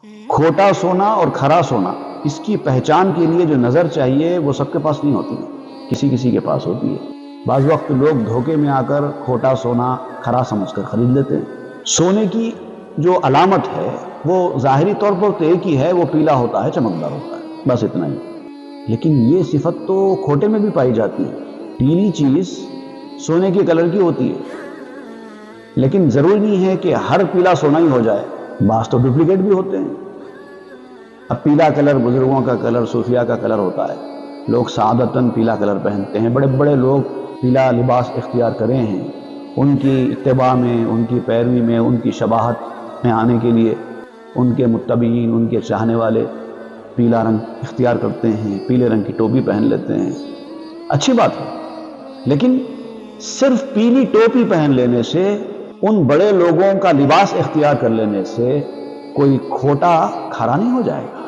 کھوٹا سونا اور کھرا سونا، اس کی پہچان کے لیے جو نظر چاہیے وہ سب کے پاس نہیں ہوتی، کسی کسی کے پاس ہوتی ہے۔ بعض وقت لوگ دھوکے میں آ کر کھوٹا سونا کھرا سمجھ کر خرید لیتے ہیں۔ سونے کی جو علامت ہے وہ ظاہری طور پر تو ایک ہی ہے، وہ پیلا ہوتا ہے، چمکدار ہوتا ہے، بس اتنا ہی۔ لیکن یہ صفت تو کھوٹے میں بھی پائی جاتی ہے۔ پیلی چیز سونے کے کلر کی ہوتی ہے، لیکن ضروری نہیں ہے کہ ہر پیلا سونا ہی ہو جائے، بعض تو ڈپلیکیٹ بھی ہوتے ہیں۔ اب پیلا کلر بزرگوں کا کلر، صوفیہ کا کلر ہوتا ہے، لوگ سعادتاً پیلا کلر پہنتے ہیں، بڑے بڑے لوگ پیلا لباس اختیار کرے ہیں، ان کی اتباع میں، ان کی پیروی میں، ان کی شباہت میں آنے کے لیے ان کے متبعین، ان کے چاہنے والے پیلا رنگ اختیار کرتے ہیں، پیلے رنگ کی ٹوپی پہن لیتے ہیں، اچھی بات ہے۔ لیکن صرف پیلی ٹوپی پہن لینے سے، ان بڑے لوگوں کا لباس اختیار کر لینے سے کوئی کھوٹا کھرا نہیں ہو جائے گا۔